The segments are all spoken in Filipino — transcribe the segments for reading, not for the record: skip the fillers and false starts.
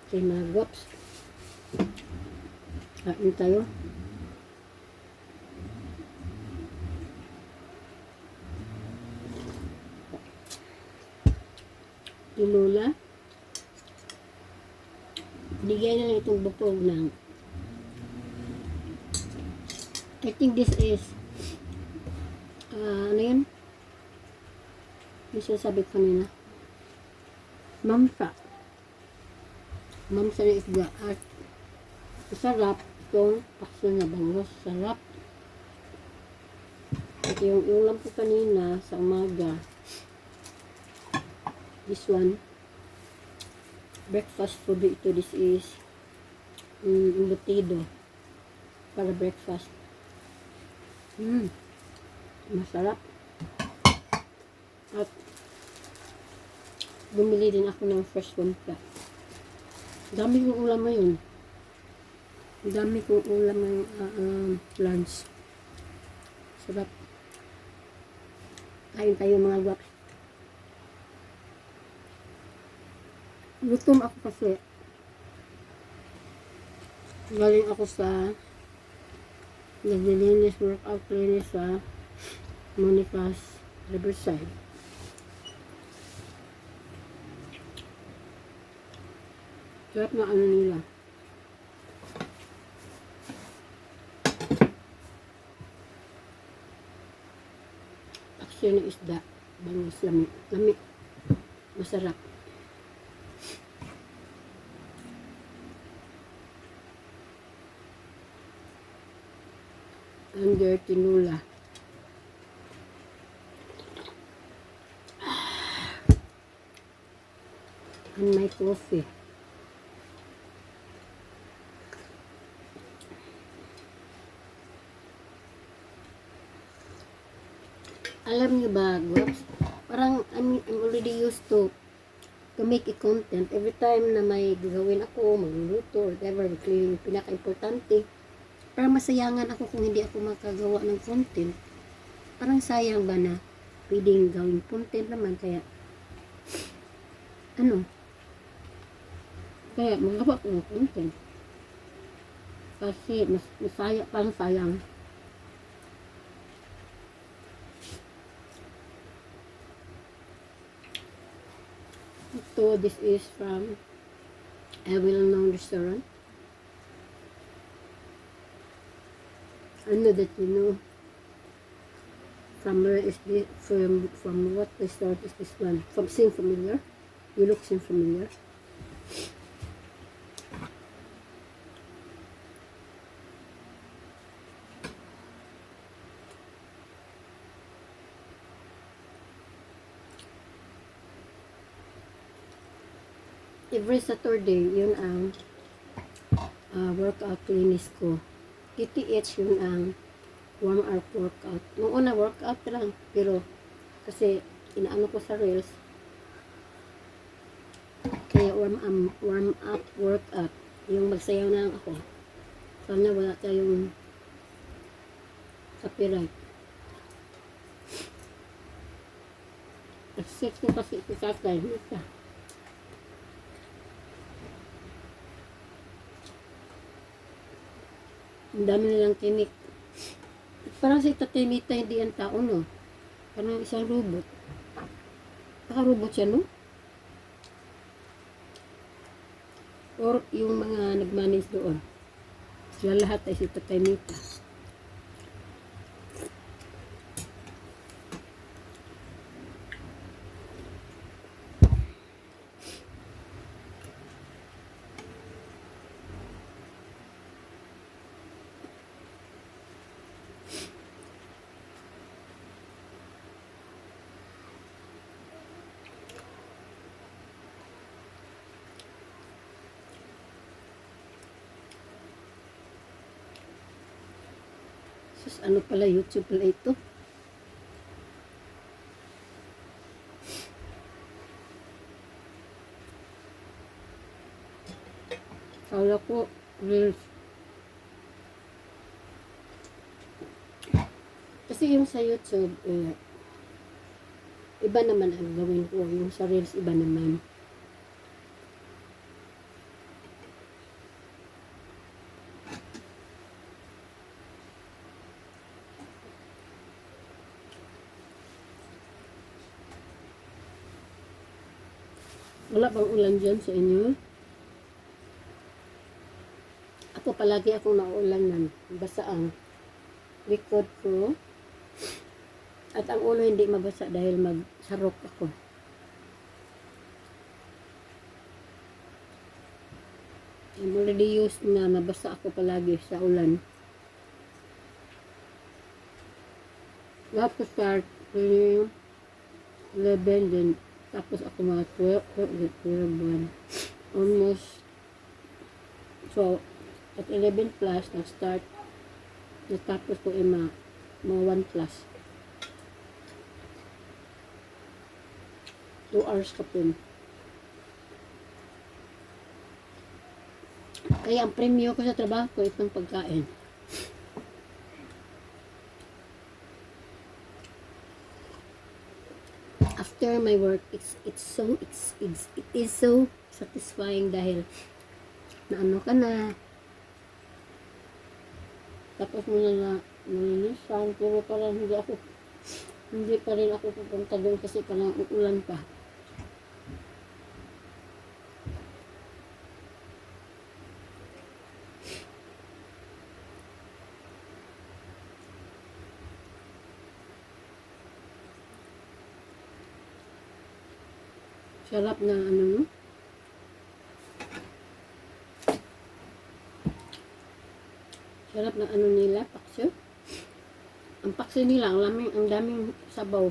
Okay, mga guwaps. Kain tayo. Yung Lola, bigay na lang itong bukog ng, I think this is, ano yun? Yung sinasabi ko kanina. Mamsa. Mamsa na isda at masarap itong pakso na bangos. Sarap. At yung ulam ko kanina sa umaga, this one, breakfast food ito. This is embutido para breakfast. Masarap. At bumili din ako ng fresh lumpia. Dami kong ulam ngayon. Dami kong ulam ng lunch. Sarap. Kain tayo mga guwaps. Gutom ako kasi. Galing ako sa naglilinis, workout linis sa Monica's Riverside. Sarap na ano nila. Aksyon ng isda. Bangos, lamig. Lamig. Masarap. Under tinula. And my coffee. Alam niyo ba, guwaps? Parang I'm already used to make a content. Every time na may gagawin ako, magluluto, whatever, cleaning, pinaka-importante. Parang masayangan ako kung hindi ako makagawa ng content. Parang sayang ba na pwedeng gawin content naman, kaya kaya magawa ko ng content. Kasi parang sayang. So this is from a well-known restaurant. I know that you know from where is this, from what restaurant is this one? From seem familiar? You look seem familiar. Every Saturday, yun ang workout clinics ko. TTH yun ang warm-up workout. Nung una, workout lang. Pero, kasi, inaano ko sa reels. Kaya warm-up workout. Yung magsayaw na lang ako. Sana wala tayong copyright. Sex ko kasi ito sa time. Ang dami nilang tinik. Parang si Tatimita hindi ang tao, no? Parang isang robot. Naka-robot siya, no? Or yung mga nag-manage doon. Sila lahat ay si Tatimita. Sus, ano pala, YouTube pala ito. Kala ko, reels. Kasi yung sa YouTube, iba naman ang gawin ko. Yung sa reels, iba naman. Wala bang ulan dyan sa inyo? Ako palagi akong naulanan. Basa ang likod ko. At ang ulo hindi mabasa dahil magsarok ako. I'm already used na mabasa ako palagi sa ulan. You have to start 11, then tapos ako mga 12, 1. Almost. So, at 11 plus, na-start. Natapos ko mga 1 plus. 2 hours ka po. Kaya ang premyo ko sa trabaho ko itong pagkain. After my work, it is so satisfying dahil na ano ka na. Tapos mo na nalinisan, pero parang hindi pa rin ako pupunta doon kasi parang uulan pa. Sarap na ano, sarap na ano nila, paksyo. Ang paksyo nila, ang daming sabaw.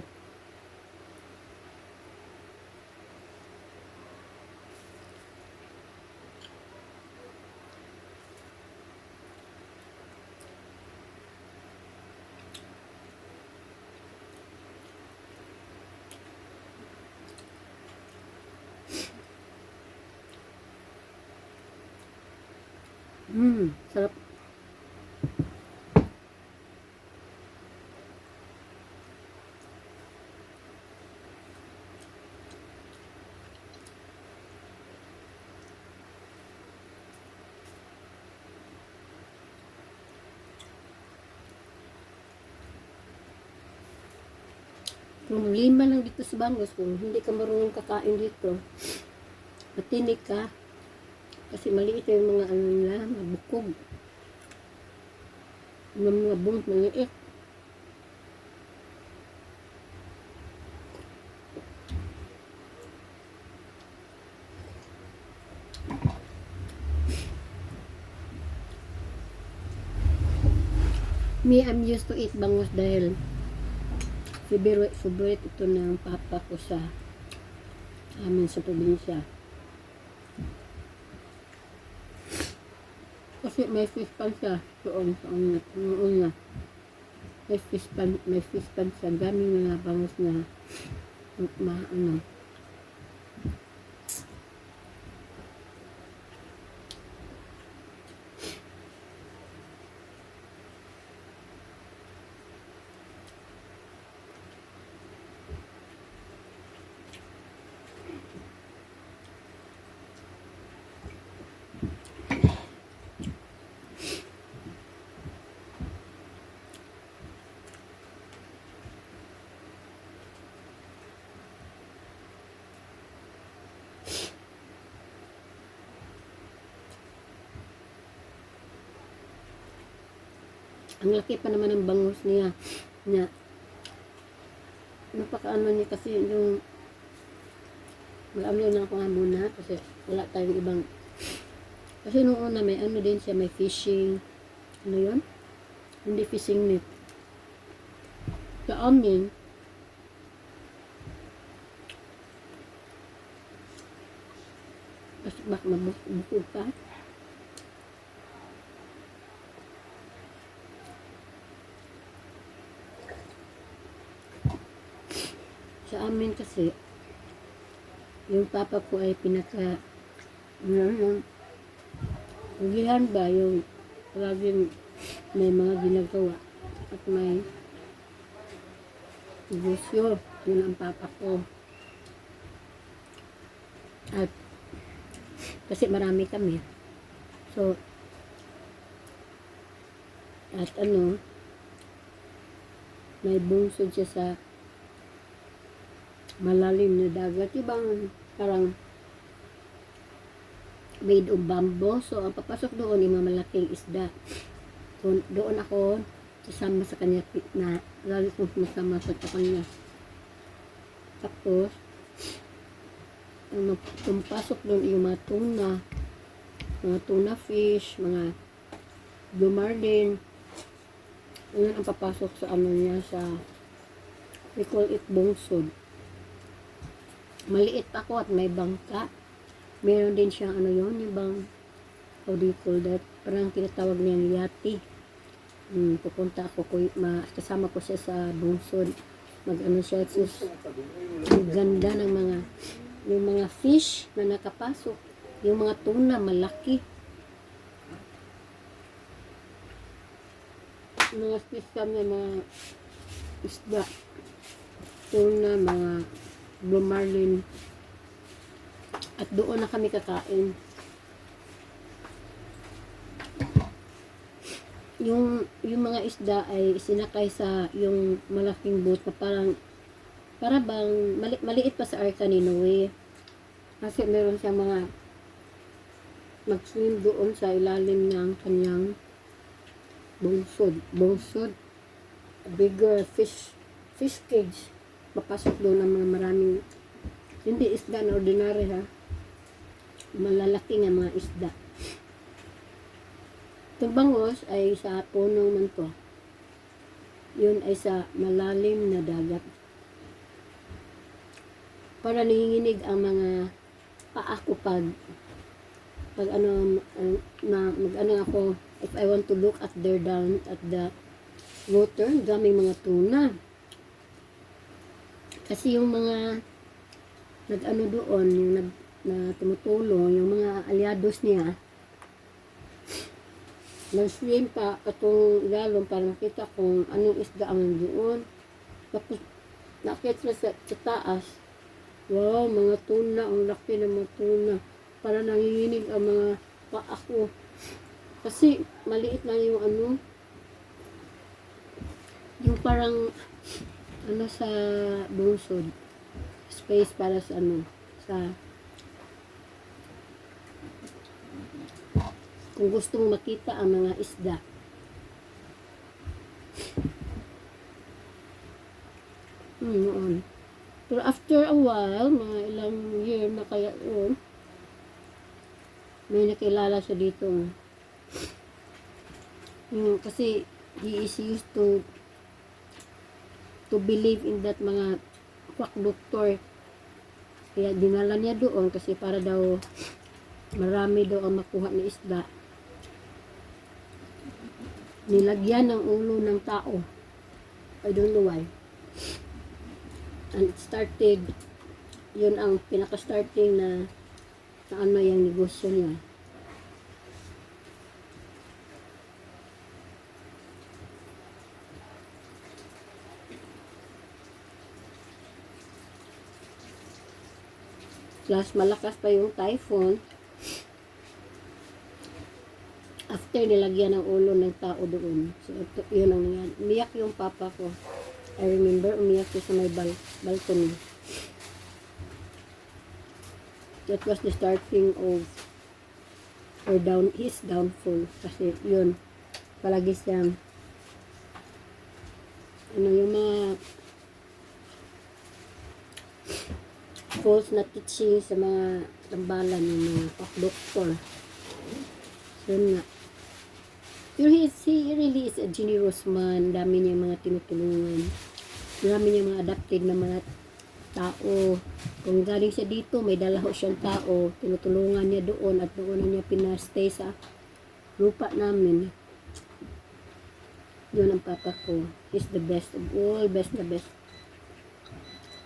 Sarap. Problema lang dito sa Bangos kung hindi ka marunong kakain dito. Matinig ka. Kasi maliit yung mga ano nila, mabukog. Mga bungot maliit. Me, I'm used to eat bangus dahil favorite ito ng papa ko sa amin sa probinsya. Kasi may fish pan siya doon sa una. May fish pan siya. Daming mga bangus na ano. Ang laki pa naman ng bangus niya. Napakaano niya kasi yung mag-amlo na ako nga muna kasi wala tayong ibang. Kasi nung una may ano din siya, may fishing. Ano yun? Hindi fishing net. Sa amin, kasi baka mabukod pa. Sa amin kasi, yung papa ko ay yung ugihan ba, yung laging may mga ginagawa at may negosyo. Yun ang papa ko. At kasi marami kami. So, at ano, may bungsod siya sa malalim na dagat. Ibang parang made of bamboo. So, ang papasok doon yung mga malaking isda. So, doon ako kasama sa kanya na lalo kong sumasama sa kanya. Tapos, ang pumpasok doon yung mga tuna fish, mga blue marlin. Yun ang papasok sa ano niya, sa we call it bungsod. Maliit ako at may bangka. Meron din siyang ano yun, yung bang, how do you call that? Parang tinatawag niyang yati. Pupunta ako, kasama ko siya sa bungsod. Mag-ano siya, ang ganda ng yung mga fish na nakapasok. Yung mga tuna, malaki. Mga fish kami, mga isda. Tuna, mga blue marlin. At doon na kami kakain. Yung mga isda ay sinakay sa yung malaking boat na para bang maliit pa sa Arca ni Noe. Kasi meron siyang mga mag-swim doon sa ilalim ng kanyang bungsod. Bigger fish cage. Papasok doon ang mga maraming, hindi isda na ordinary ha. Malalaki nga mga isda. Itong bangos ay sa puno man to. Yun ay sa malalim na dagat. Para nanginginig ang mga paa ko pag ano mag-ano ako, if I want to look at there down at the water, daming mga tuna. Kasi yung mga nag-ano doon, yung na tumutulong, yung mga alyados niya, nag-swim pa atong ilalong para makita kung anong isda ang doon. Tapos nakita sa taas, wow, mga tuna, ang laki ng mga tuna. Para nanginginig ang mga paa ko. Kasi maliit lang yung yung parang sa bungsod. Space para sa kung gusto mo makita ang mga isda. Noon. Pero after a while, mga ilang year na kaya yun, may nakilala siya dito. Kasi he is used to believe in that mga quack doctor. Kaya dinala niya doon kasi para daw marami daw ang makuha na isda. Nilagyan ng ulo ng tao. I don't know why. And it started, yun ang pinaka-starting na ano yung negosyo niya. Plus, malakas pa yung typhoon. After nilagyan ng ulo ng tao doon. So, yun ang nangyari. Umiyak yung papa ko. I remember, umiyak siya sa may balcony. That was the starting of his downfall. Kasi yun, palagi siyang yung mga false na teaching sa mga tambalan ng mga doktor. So yun nga. Pero he really is a generous man. Dami niya mga tinutulungan. Dami niya mga adapted na mga tao. Kung galing siya dito, may dala ho siyang tao. Tinutulungan niya doon at doon niya pinastay sa lupa namin. Yun ang papa ko. He's the best of all. Best na best.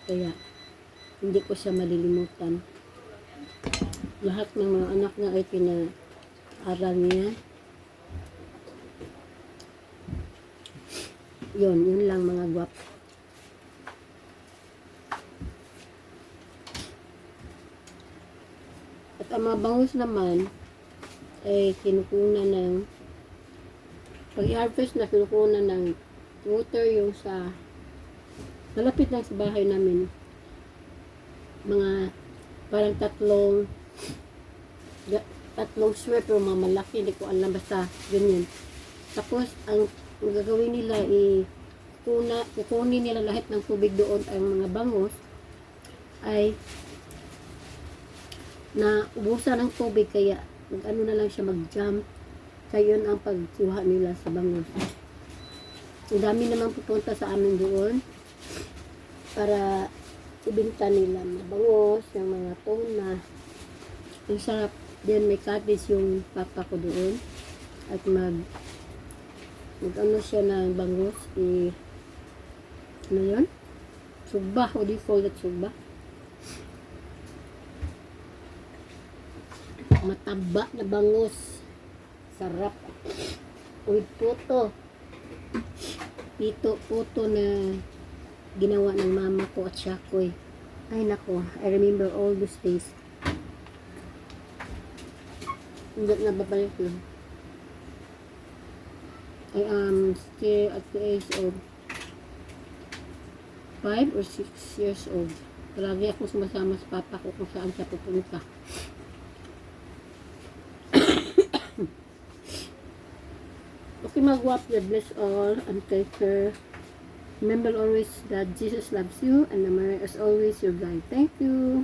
Kaya, hindi ko siya malilimutan. Lahat ng mga anak na ay pinaaral niya. Yun lang mga gwap. At ang mga bangus naman ay kinukunan ng pag-harvest na kinukunan ng water yung sa malapit lang sa bahay namin. Mga parang tatlong swear pero mga malaki, hindi ko alam, basta ganyan. Tapos ang gagawin nila kukunin nila lahat ng tubig doon, ang mga bangus ay na ubusan ng tubig, kaya ano na lang siya, mag-jump. Kaya yun ang pagkuha nila sa bangus. Ang dami naman pupunta sa amin doon para ibinta nila mga bangus, yung mga tuna. Ang sarap din, may cottage yung papa ko doon. At mag ano siya ng bangus, ano yun? Sugba, what do you call that, sugba? Mataba na bangus. Sarap. With puto. Puto na ginawa ng mama ko at Shakoy. Ay nako, I remember all those days. Hindi na babalik yun. I am still at the age of 5 or 6 years old. Palagi ako sumasama sa papa ko kung saan siya pupunta. Okay, magwap, God bless all and take care. Remember always that Jesus loves you and Mary is always your guide. Thank you.